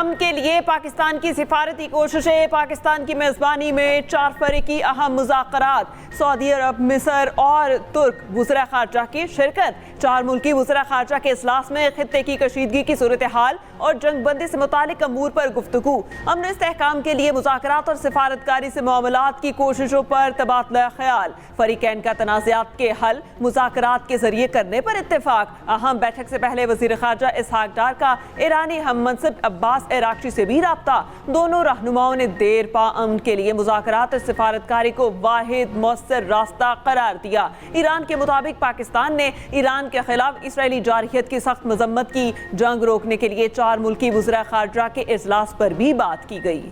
अमन के लिए पाकिस्तान की सिफारती कोशिशें। पाकिस्तान की मेज़बानी में 4 फरीकी अहम मुज़ाकरात। सऊदी अरब, मिस्र और तुर्क वज़ीर ख़ारजा की शिरकत। 4 मुल्की वज़ीर ख़ारजा के इजलास में खित्ते की कशीदगी की सूरत हाल और जंगबंदी से मुतालिक अमूर पर गुफ्तगू। अमन इस्तेहकाम के लिए मुज़ाकरात और सिफारतकारी से मामलात की कोशिशों पर तबादला ख्याल। फरीकैन का तनाज़ात के हल मुज़ाकरात के जरिए करने पर इत्तेफाक। अहम बैठक से पहले वज़ीर ख़ारजा इसहाक डार का ईरानी हम मनसब अब्बास इराक़ची से भी राब्ता। दोनों रहनुमाओं ने देर पा अमन के लिए मुज़ाकरात और सिफारतकारी को वाहिद मौसर रास्ता करार दिया। ईरान के मुताबिक पाकिस्तान ने ईरान के खिलाफ इसराइली जारहियत की सख्त मजम्मत की। जंग रोकने के लिए 4 मुल्की वज़ीर ख़ारजा के इजलास पर भी बात की गई।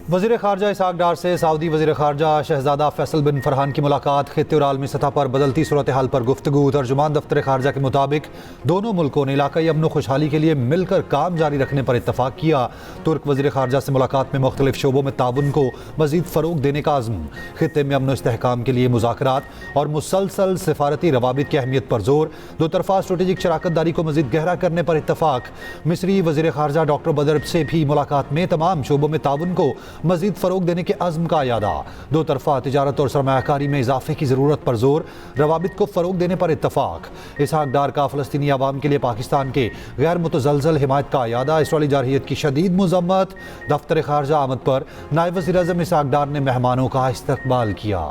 वज़ीर ख़ारजा इसहाक डार से सऊदी वज़ीर ख़ारजा शहज़ादा फैसल बिन फरहान की मुलाकात। खित्ते और आलमी सतह पर बदलती सूरत हाल पर गुफ्तगू। तर्जुमान दफ्तर ख़ारजा के मुताबिक दोनों मुल्कों ने इलाक़ाई अमन खुशहाली के लिए मिलकर काम जारी रखने पर इत्तफ़ाक़ किया। तुर्क वज़ीर ख़ारजा से मुलाकात में मुख्तलिफ शोबों में ताउन को मज़ीद फ़रोग़ देने का अज़्म। खित्ते में अमन इस्तेहकाम के लिए मुज़ाकरात और मुसलसल सिफारती रवाबित की अहमियत पर जोर। दो तरफ़ा स्ट्रेटेजिक शराकत दारी को मज़ीद गहरा करने पर इत्तफ़ाक़। मिस्री वज़ीर ख़ारजा डॉक्टर बदर से भी मुलाकात में तमाम शोबों में ताउन को मज़ीद फ़रोग़ देने के अज़्म का यादा। दो तरफ़ा तिजारत और सरमायाकारी में इजाफ़े की ज़रूरत पर जोर। रवाबित को फ़रोग़ देने पर इत्तफ़ाक़। इसहाक डार का फ़लस्तीनी अवाम के लिए पाकिस्तान के गैर मुतज़लज़ल हिमायत का यादा। इसराइली जारहियत की शदीद मज़म्मत। दफ्तर ख़ारजा आमद पर नायब वज़ीर आज़म इसहाक डार ने मेहमानों का इस्तक़बाल किया।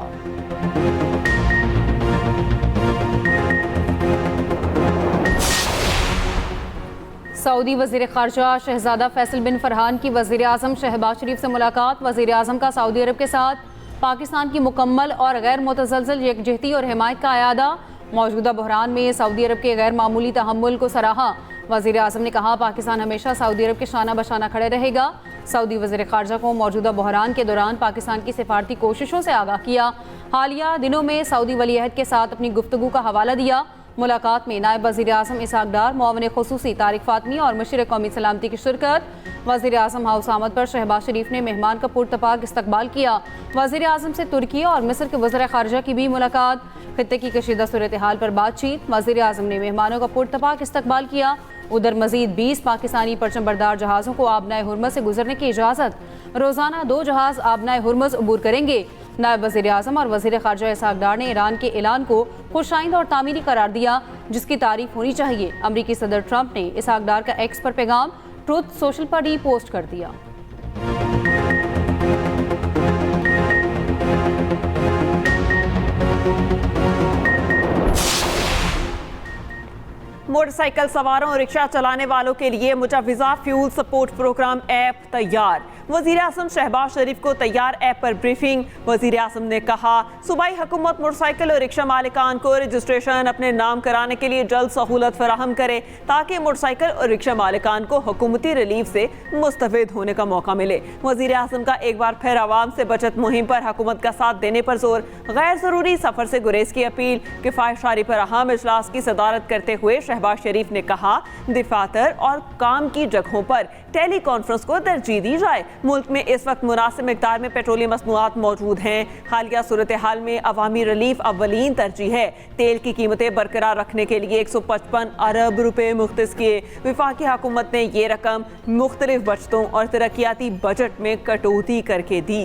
सऊदी वज़ीर ख़ारजा शहज़ादा फैसल बिन फरहान की वज़ीर आज़म शहबाज शरीफ से मुलाकात। वज़ीर आज़म का सऊदी अरब के साथ पाकिस्तान की मुकम्मल और गैर मुतज़लज़ल यकजहती और हिमायत का अयादा। मौजूदा बहरान में सऊदी अरब के गैर मामूली तहम्मुल को सराहा। वज़ीर आज़म ने कहा पाकिस्तान हमेशा सऊदी अरब के शाना बशाना खड़े रहेगा। सऊदी वज़ीर ख़ारजा को मौजूदा बहरान के दौरान पाकिस्तान की सिफारती कोशिशों से आगाह किया। हालिया दिनों में सऊदी वलीअहद के साथ अपनी गुफ्तगू का हवाला दिया। मुलाकात में नायब वज़ीर आज़म इसहाक डार, मुआविन ख़ुसूसी तारिक फ़ातमी और मुशीर कौमी सलामती की शिरकत। वज़ीर आज़म हाउस आमद पर शहबाज शरीफ ने मेहमान का पुरतपाक इस्तकबाल किया। वज़ीर आज़म से तुर्की और मिस्र के वज़ीर ख़ारजा की भी मुलाकात। खित्ते की कशीदा सूरत हाल पर बातचीत। वज़ीर आज़म ने मेहमानों का पुरतपाक इस्तकबाल किया। उधर मज़ीद 20 पाकिस्तानी परचम बरदार जहाज़ों को आबनाए हुर्मज़ से गुजरने की इजाज़त। रोज़ाना 2 जहाज़ आबनाए हुर्मज़ अबूर करेंगे। नायब वज़ीर आज़म और वज़ीर ख़ारजा इसहाक डार ने ईरान के ऐलान को खुशाइंद और तामीरी करार दिया, जिसकी तारीफ होनी चाहिए। अमरीकी सदर ट्रंप ने इसहाक डार का एक्स पर पैगाम ट्रुथ सोशल पर ही पोस्ट कर दिया। मोटरसाइकिल सवारों और रिक्शा चलाने वालों के लिए मुजव्वज़ा फ्यूल सपोर्ट प्रोग्राम ऐप तैयार। वज़ीर आज़म शहबाज शरीफ को तैयार ऐप पर ब्रीफिंग। वज़ीर आज़म ने कहा सूबाई हुकूमत मोटरसाइकिल और रिक्शा मालिकान को रजिस्ट्रेशन अपने नाम कराने के लिए जल्द सहूलत फराहम करे, ताकि मोटरसाइकिल और रिक्शा मालिकान को हुकूमती रिलीफ से मुस्तफ़िद होने का मौका मिले। वज़ीर आज़म का एक बार फिर आवाम से बचत मुहिम पर हुकूमत का साथ देने पर जोर। गैर ज़रूरी सफ़र से गुरेज की अपील। किफ़ायतशारी पर अहम इजलास की सदारत करते हुए शहबाज शरीफ ने कहा दफातर और काम की जगहों पर टेली कॉन्फ्रेंस को तरजीह दी जाए। मुल्क में इस वक्त मुनासिब मिकदार में पेट्रोलियम मसनूआत मौजूद हैं। हालिया सूरत हाल में अवामी रिलीफ अव्वलीन तरजीह है। तेल की कीमतें बरकरार रखने के लिए 155 अरब रुपए मुख्तस किए। वफाकी हुकूमत ने ये रकम मुख्तलिफ बचतों और तरक्याती बजट में कटौती करके दी।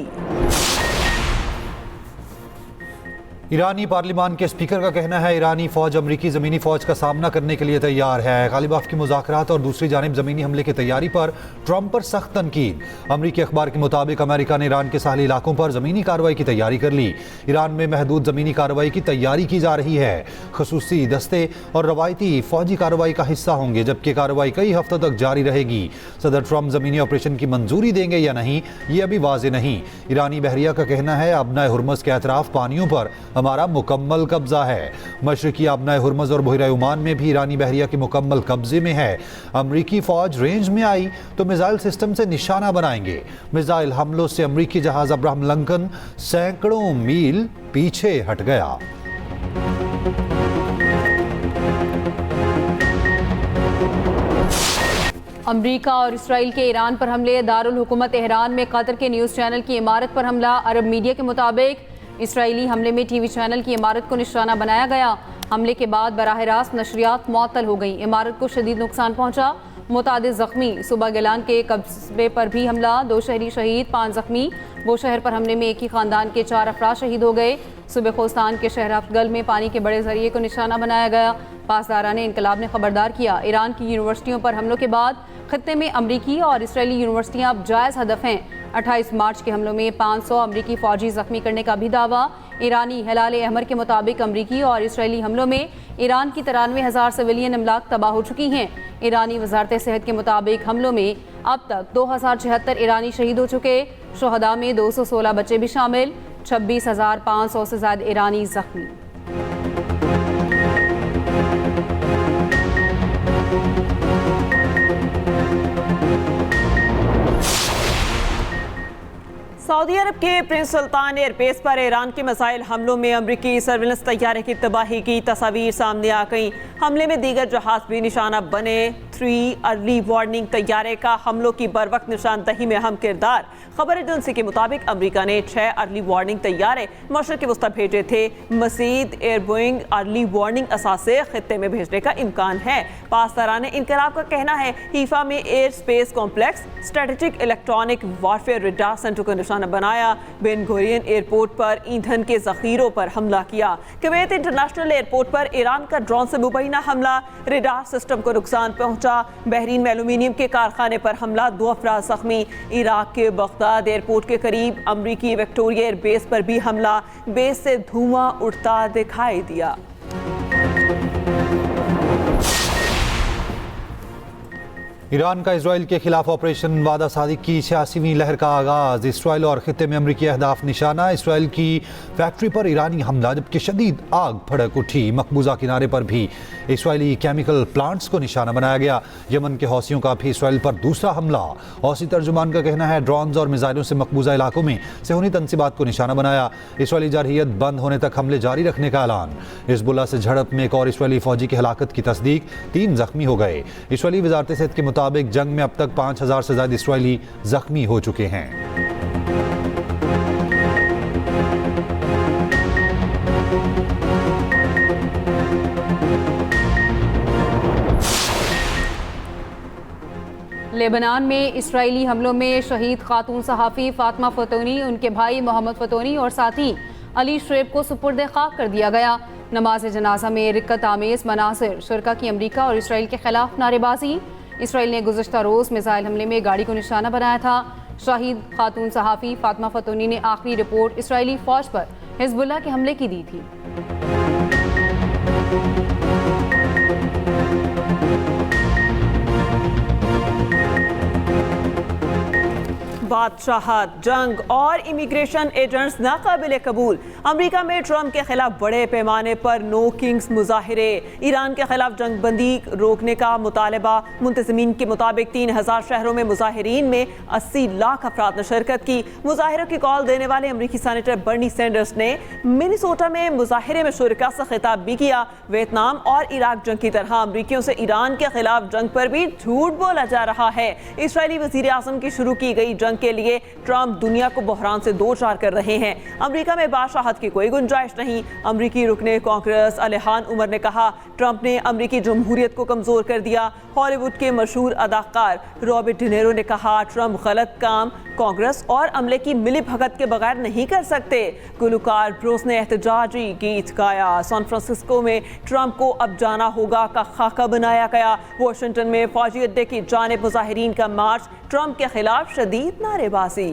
ईरानी पार्लिमान के स्पीकर का कहना है ईरानी फ़ौज अमरीकी ज़मीनी फ़ौज का सामना करने के लिए तैयार है। गालिबाफ की मुज़ाकरात और दूसरी जानिब ज़मीनी हमले की तैयारी पर ट्रंप पर सख्त तनकीद। अमरीकी अखबार के मुताबिक अमेरिका ने ईरान के साहली इलाकों पर ज़मीनी कार्रवाई की तैयारी कर ली। ईरान में महदूद ज़मीनी कार्रवाई की तैयारी की जा रही है। ख़ुसूसी दस्ते और रवायती फ़ौजी कार्रवाई का हिस्सा होंगे, जबकि कार्रवाई कई हफ्तों तक जारी रहेगी। सदर ट्रंप ज़मीनी ऑपरेशन की मंजूरी देंगे या नहीं, ये अभी वाज़ेह नहीं। ईरानी बहरिया का कहना है आबनाए हुर्मज़ के अतराफ पानियों पर हमारा मुकम्मल कब्जा है। मशरिकी आबनाए हुर्मज़ और बहरा ओमान में भी ईरानी बहरिया के मुकम्मल कब्जे में है। अमरीकी फ़ौज रेंज में आई तो मिसाइल सिस्टम से निशाना बनाएंगे। मिसाइल हमलों से अमरीकी जहाज़ अब्राहम लिंकन सैकड़ों मील पीछे हट गया। अमरीका और इसराइल के ईरान पर हमले। दारुल हुकूमत तेहरान में कतर के न्यूज़ चैनल की इमारत पर हमला। अरब मीडिया के मुताबिक इसराइली हमले में टीवी चैनल की इमारत को निशाना बनाया गया। हमले के बाद बराह रास्त नशरियात मुअत्तल हो गई। इमारत को शदीद नुकसान पहुंचा, मुतादिद जख्मी। सुबह गिलान के कस्बे पर भी हमला, 2 शहरी शहीद, 5 जख्मी। वो शहर पर हमले में एक ही खानदान के 4 अफराद शहीद हो गए। सुबह खोस्तान के शहर अफगल में पानी के बड़े जरिए को निशाना बनाया गया। पासदाराने इनकलाब ने खबरदार किया, ईरान की यूनिवर्सिटियों पर हमलों के बाद खत्ते में अमरीकी और इसराइली यूनिवर्सिटियां अब जायज़ हदफ हैं। 28 मार्च के हमलों में 500 अमरीकी फ़ौजी ज़ख्मी करने का भी दावा। ईरानी हिलाल अहमर के मुताबिक अमरीकी और इसराइली हमलों में ईरान की 93,000 सिविलियन अमलाक तबाह हो चुकी हैं। ईरानी वजारत सेहत के मुताबिक हमलों में अब तक 2076 ईरानी शहीद हो चुके। शोहदा में 216 बच्चे भी शामिल, 26,500 से ज़्यादा ईरानी जख्मी। सऊदी अरब के प्रिंस सुल्तान एयरबेस पर ईरान के मिसाइल हमलों में अमरीकी सर्विलेंस तैयारे की तबाही की तस्वीर सामने आ गई। हमले में दीगर जहाज भी निशाना बने। 3 अर्ली वार्निंग तैयारे का हमलों की बरवक्त निशानदही में अहम किरदार। खबर एजेंसी के मुताबिक अमरीका ने 6 अर्ली वार्निंग तैयारे मशरक़ वस्ती भेजे थे। मज़ीद एयरबोइंग अर्ली वार्निंग असासे खित्ते में भेजने का इम्कान है। पासदाराने इनकलाब का कहना है हीफा में air space complex strategic electronic warfare radar centre को निशाना बनाया। बेन गुरियन एयरपोर्ट पर ईंधन के जखीरों पर हमला किया। कुवैत इंटरनेशनल एयरपोर्ट पर ईरान का ड्रोन से मुबैना हमला, रडार सिस्टम को नुकसान पहुंचा। बहरीन में एल्यूमिनियम के कारखाने पर हमला, 2 अफराद जख्मी। इराक के बगदाद एयरपोर्ट के करीब अमरीकी विक्टोरिया एयरबेस पर भी हमला, बेस से धुआं उड़ता दिखाई दिया। ईरान का इसराइल के खिलाफ ऑपरेशन वादा सादिक की 86वीं लहर का आगाज। इसराइल और खित्ते में अमरीकी अहदाफ निशाना। इसराइल की फैक्ट्री पर ईरानी हमला, जबकि शदीद आग भड़क उठी। मकबूजा किनारे पर भी इसराइली केमिकल प्लांट्स को निशाना बनाया गया। यमन के हौसियों का भी इसराइल पर दूसरा हमला। हौसी तर्जुमान का कहना है ड्रोन्स और मिसाइलों से मकबूजा इलाकों में सेहूनी तनसीबात को निशाना बनाया। इसराइली जारहियत बंद होने तक हमले जारी रखने का ऐलान। हिजबुल्लाह से झड़प में एक और इसराइली फौजी की हलाकत की तस्दीक, 3 जख्मी हो गए। इसराइली वजारत सेहत के मुताबिक जंग में अब तक 5,000 से ज्यादा इसराइली जख्मी हो चुके हैं। लेबनान में इसराइली हमलों में शहीद खातून सहाफ़ी फातिमा फतोनी, उनके भाई मोहम्मद फतोनी और साथी अली श्रेब को सुपुर्द खाक कर दिया गया। नमाज जनाजा में रिक्कत आमेज़ मनासिर, शुरका की अमरीका और इसराइल के खिलाफ नारेबाजी। इसराइल ने गुज़श्ता रोज़ मिसाइल हमले में गाड़ी को निशाना बनाया था। शहीद खातून सहाफ़ी फातिमा फतोनी ने आखिरी रिपोर्ट इसराइली फ़ौज पर हिजबुल्लाह के हमले की दी थी। बादशाहत, जंग और इमिग्रेशन एजेंट्स नाकाबिल कबूल। अमरीका में ट्रंप के खिलाफ बड़े पैमाने पर नो किंग्स मुजाहिरे। ईरान के खिलाफ जंग बंदी रोकने का मुतालबा। मुंतज़मीन के मुताबिक 3,000 शहरों में मुजाहिरीन में 80 लाख अफराद ने शिरकत की। मुजाहिरों की कॉल देने वाले अमरीकी सेनेटर बर्नी सैंडर्स ने मिनेसोटा में मुजाहिरे में शुरका से खिताब भी किया। वियतनाम और इराक जंग की तरह अमरीकियों से ईरान के खिलाफ जंग पर भी झूठ बोला जा रहा है। इसराइली वज़ीर आज़म की शुरू की गई जंग के लिए ट्रंप दुनिया को बहरान से दो चार कर रहे हैं। अमेरिका में बादशाहत की कोई गुंजाइश नहीं। अमेरिकी रुकने कांग्रेस अलेहान उमर ने कहा ट्रंप ने अमेरिकी जमहूरियत को कमजोर कर दिया। हॉलीवुड के मशहूर अदाकार रॉबर्ट डिनेरो ने कहा ट्रंप गलत काम कांग्रेस और अमले की मिली भगत के बगैर नहीं कर सकते। गुलकार ब्रूस ने एहतजाजी गीत गाया। सैन फ्रांसिस्को में ट्रंप को अब जाना होगा का खाका बनाया गया। वाशिंगटन में फौजी अड्डे की जानिब मुजाहिरीन का मार्च, ट्रंप के खिलाफ शदीद नारेबाजी।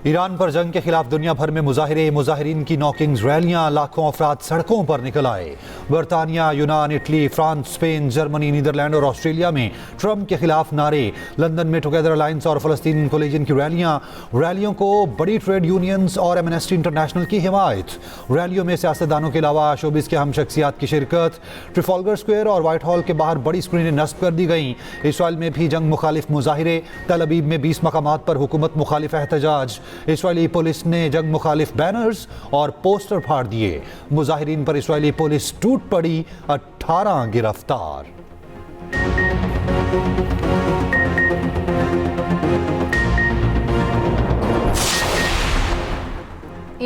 ईरान पर जंग के खिलाफ दुनिया भर में मुजाहिरे, मुजाहिरीन की नॉकिंग्स, रैलियां, लाखों अफराद सड़कों पर निकल आए। बरतानिया, यूनान, Italy, France, Spain, Germany, Netherland और ऑस्ट्रेलिया में ट्रंप के खिलाफ नारे। लंदन में टुगेदर अलायंस और फलस्तीन कोलिजन की रैलियों को बड़ी ट्रेड यूनियंस और एमनेस्टी इंटरनेशनल की हिमायत। रैलियों में सियासतदानों के अलावा शोबिस के अहम शख्सियात की शिरकत। ट्रिफॉल्गर स्क्वायर और व्हाइट हॉल के बाहर बड़ी स्क्रीनें नस्ब कर दी गईं। इसराइल में भी जंग मुखालिफ मुजाहिरे। तल अबीब में 20 मकामात पर हुकूमत मुखालिफ एहतजाज। इसराइली पुलिस ने जंग मुखालिफ बैनर्स और पोस्टर फाड़ दिए। मुजाहिरीन पर इसराइली पुलिस टूट पड़ी, 18 गिरफ्तार।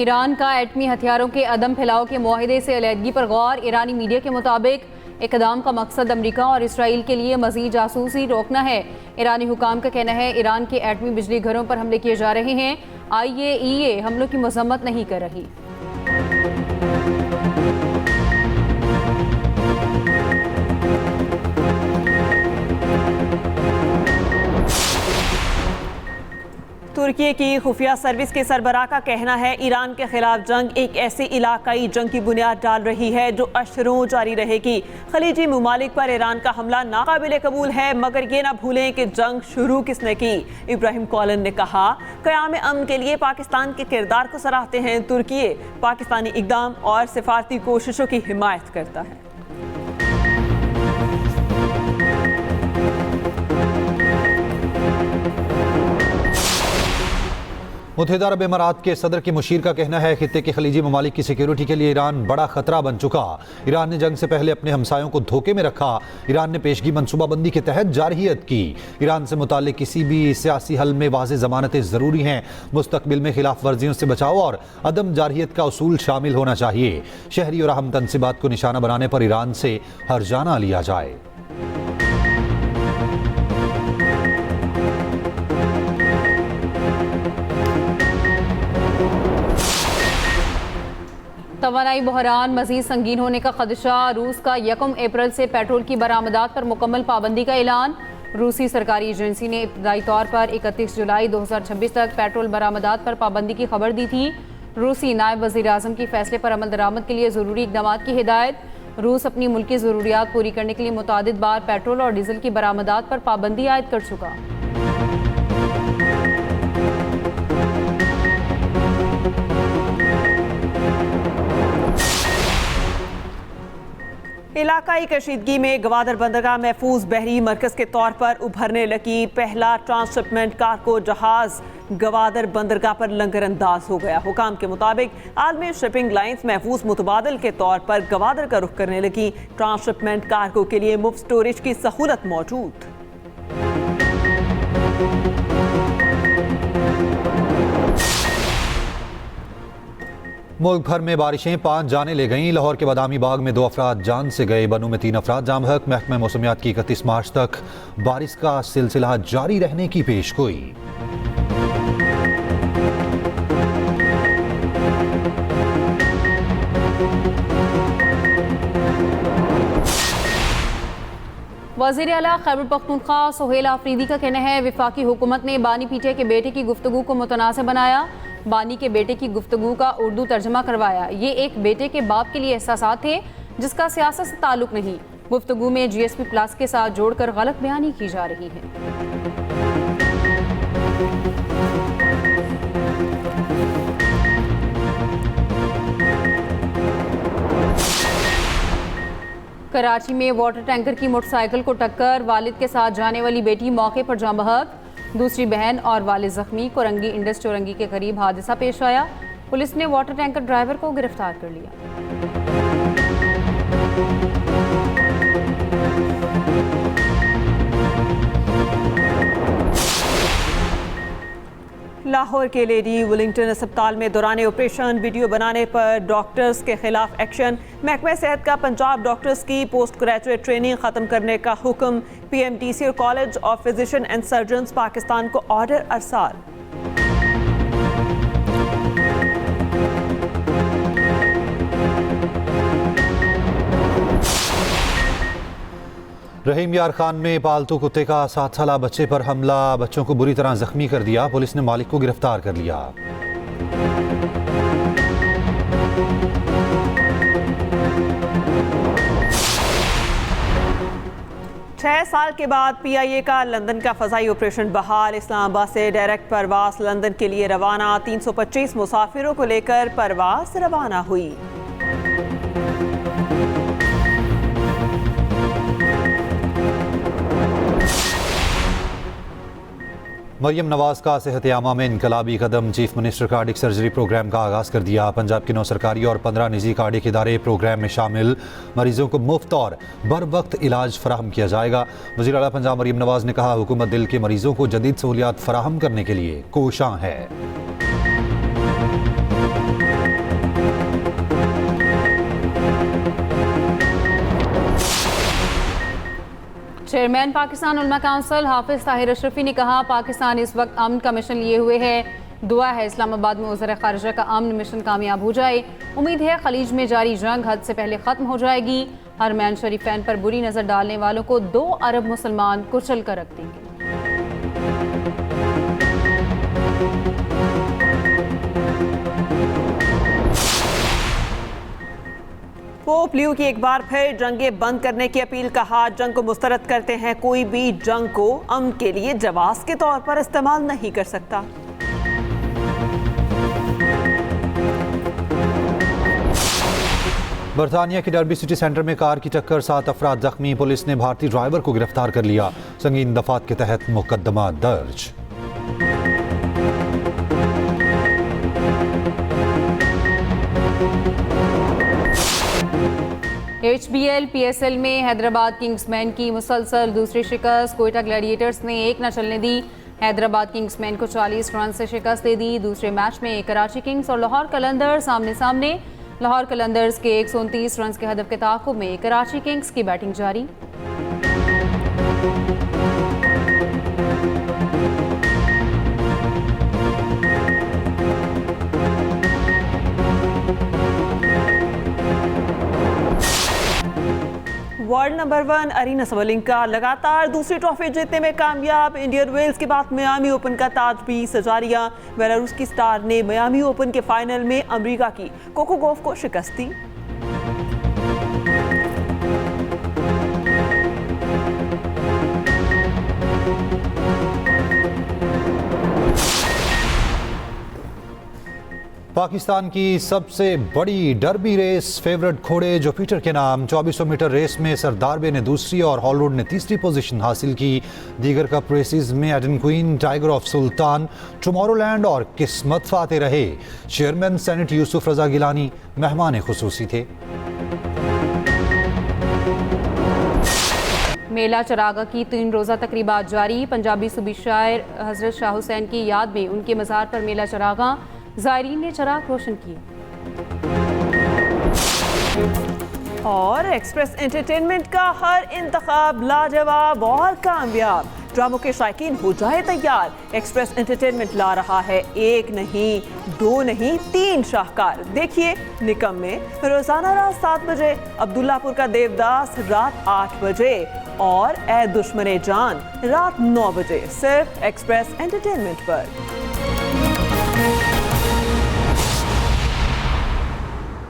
ईरान का एटमी हथियारों के अदम फैलाव के मुआहदे से अलहदगी पर गौर। ईरानी मीडिया के मुताबिक इक़दाम का मकसद अमरीका और इसराइल के लिए मज़ीद जासूसी रोकना है। ईरानी हुकाम का कहना है ईरान के एटमी बिजली घरों पर हमले किए जा रहे हैं। IAEA हमलों की मजम्मत नहीं कर रही। तुर्की की खुफिया सर्विस के सरबराह का कहना है ईरान के खिलाफ जंग एक ऐसे इलाकाई जंग की बुनियाद डाल रही है जो अशरों जारी रहेगी। खलीजी ममालिक पर ईरान का हमला नाकाबिले कबूल है, मगर ये ना भूलें कि जंग शुरू किसने की। इब्राहिम कॉलन ने कहा क़याम अमन के लिए पाकिस्तान के किरदार को सराहते हैं। तुर्की पाकिस्तानी इक़दाम और सिफारती कोशिशों की हिमायत करता है। मुत्तहिदा अरब इमारात के सदर की मुशीर का कहना है खित्ते के खलीजी ममालिक की सिक्योरिटी के लिए ईरान बड़ा खतरा बन चुका। ईरान ने जंग से पहले अपने हमसायों को धोखे में रखा। ईरान ने पेशगी मनसूबाबंदी के तहत जारहियत की। ईरान से मुताल्लिक किसी भी सियासी हल में वाज़ेह ज़मानतें ज़रूरी हैं। मुस्तकबिल में खिलाफ वर्जियों से बचाव और अदम जारहियत का उसूल शामिल होना चाहिए। शहरी और अहम तनसीबात को निशाना बनाने पर ईरान से हर्जाना लिया जाए। तवानाई बहरान मजीद संगीन होने का खदशा। रूस का 1 अप्रैल से पेट्रोल की बरामदात पर मुकम्मल पाबंदी का ऐलान। रूसी सरकारी एजेंसी ने इब्तदाई तौर पर 31 जुलाई 2026 तक पेट्रोल बरामदात पर पाबंदी की खबर दी थी। रूसी नायब वज़ीर आज़म की फैसले पर अमल दरामद के लिए ज़रूरी इक़दाम की हिदायत। रूस अपनी मुल्की ज़रूरियात पूरी करने के लिए मुतादिद बार पेट्रोल और डीजल की बरामदात पर पाबंदी आयद कर चुका। इलाकाई कशीदगी में गवादर बंदरगाह महफूज बहरी मरकज़ के तौर पर उभरने लगी। पहला ट्रांसशिपमेंट कार्गो जहाज गवादर बंदरगाह पर लंगर अंदाज हो गया। हुकाम के मुताबिक आलमी शिपिंग लाइन्स महफूज मुतबादल के तौर पर गवादर का रुख करने लगी। ट्रांसशिपमेंट कार्गो के लिए मुफ्त स्टोरेज की सहूलत मौजूद। मुल्क भर में बारिशें 5 जाने ले गईं। लाहौर के बादामी बाग में 2 अफराद जान से गए, बनू में 3 अफराद जाम हक। महकमा मौसमियात की 31 मार्च तक बारिश का सिलसिला जारी रहने की पेशगोई। वज़ीर आला खैबर पख्तूनख्वा सुहेल आफरीदी का कहना है वफाकी हुकूमत ने बानी पीटे के बेटे की गुफ्तगू को मुतनासिब बनाया। बानी के बेटे की गुफ्तगू का उर्दू तर्जमा करवाया। ये एक बेटे के बाप के लिए एहसासात थे जिसका सियासत से ताल्लुक नहीं। गुफ्तगू में GSP प्लस के साथ जोड़कर गलत बयानी की जा रही है। कराची में वाटर टैंकर की मोटरसाइकिल को टक्कर, वालिद के साथ जाने वाली बेटी मौके पर जाँ बहक। दूसरी बहन और वालिद जख्मी। कोरंगी इंडस चौरंगी के करीब हादसा पेश आया। पुलिस ने वाटर टैंकर ड्राइवर को गिरफ्तार कर लिया। लाहौर के लेडी विलिंगटन अस्पताल में दौरान ऑपरेशन वीडियो बनाने पर डॉक्टर्स के खिलाफ एक्शन। महकमा सेहत का पंजाब डॉक्टर्स की पोस्ट ग्रेजुएट ट्रेनिंग खत्म करने का हुक्म। PMDC और college of physician and surgeons Pakistan को ऑर्डर अरसाल। रहीम यार खान में पालतू कुत्ते का 7 साला बच्चे पर हमला, बच्चों को बुरी तरह जख्मी कर दिया। पुलिस ने मालिक को गिरफ्तार कर लिया। छह साल के बाद PIA का लंदन का फ़ज़ाई ऑपरेशन बहाल। इस्लामाबाद से डायरेक्ट परवास लंदन के लिए रवाना। 325 मुसाफिरों को लेकर परवास रवाना हुई। मरियम नवाज का सेहत-ए-आमा में इनकलाबी कदम। Chief minister cardiac surgery programme का आगाज़ कर दिया। पंजाब के 9 सरकारी और 15 निजी कार्डिक इदारे प्रोग्राम में शामिल। मरीजों को मुफ्त और बर वक्त इलाज फराहम किया जाएगा। वज़ीर आला पंजाब मरियम नवाज ने कहा हुकूमत दिल के मरीजों को जदीद सहूलियात फराहम करने के लिए कोशां है। चेयरमैन पाकिस्तान उलमा काउंसिल हाफिज ताहिर अशरफी ने कहा, पाकिस्तान इस वक्त अमन का मिशन लिए हुए है। दुआ है इस्लामाबाद में वज़ीर ख़ारिजा का अमन मिशन कामयाब हो जाए। उम्मीद है खलीज में जारी जंग हद से पहले ख़त्म हो जाएगी। हरमैन शरीफैन पर बुरी नज़र डालने वालों को 2 अरब मुसलमान कुचल कर रख देंगे। पोप लियो की एक बार फिर जंगें बंद करने की अपील। कहा, जंग को मुस्तरद करते हैं, कोई भी जंग को अमन के लिए जवाब के तौर पर इस्तेमाल नहीं कर सकता। बरतानिया के डर्बी सिटी सेंटर में कार की टक्कर, 7 अफराद जख्मी। पुलिस ने भारतीय ड्राइवर को गिरफ्तार कर लिया। संगीन दफात के तहत मुकदमा दर्ज। HBL PSL में हैदराबाद किंग्समैन की मुसलसल दूसरी शिकस्त। कोयटा ग्लैडिएटर्स ने 1 न चलने दी। हैदराबाद किंग्समैन को 40 रन से शिकस्त दे दी। दूसरे मैच में कराची किंग्स और लाहौर कलंदर्स आमने सामने। लाहौर कलंदर्स के 129 रन के हदफ के ताक़ुब में कराची किंग्स की बैटिंग जारी। वर्ल्ड नंबर 1 अरीना सबलिंका लगातार दूसरी ट्रॉफी जीतने में कामयाब। इंडियन वेल्स के बाद मियामी ओपन का ताज भी सजा लिया। बेलारूस की स्टार ने मियामी ओपन के फाइनल में अमेरिका की कोको गॉफ को शिकस्त दी। पाकिस्तान की सबसे बड़ी डर्बी रेस, फेवरेट घोड़े जुपिटर के नाम। 2400 मीटर रेस में सरदार बे ने दूसरी और हॉलवुड ने तीसरी पोजीशन हासिल की। दीगर कप रेसेस में एडन क्वीन, टाइगर ऑफ सुल्तान, टुमारोलैंड और किस्मत फाते रहे। चेयरमैन सेनेट यूसुफ रजा गिलानी मेहमान खुसूसी थे। मेला चरागा की 3 रोज़ा तकरीबात जारी। पंजाबी सूबी शायर हजरत शाह हुसैन की याद में उनके मज़ार पर मेला चरागा, ज़ायरीन ने चराग रोशन किए। और एक्सप्रेस एंटरटेनमेंट का हर इंतखाब लाजवाब और कामयाब। ड्रामों के शायकीन हो जाए तैयार। एक्सप्रेस एंटरटेनमेंट ला रहा है 1 नहीं 2 नहीं 3 शाहकार। देखिए निकम में रोजाना रात 7 बजे, अब्दुल्लापुर का देवदास रात 8 बजे और ए दुश्मने जान रात 9 बजे, सिर्फ एक्सप्रेस एंटरटेनमेंट पर।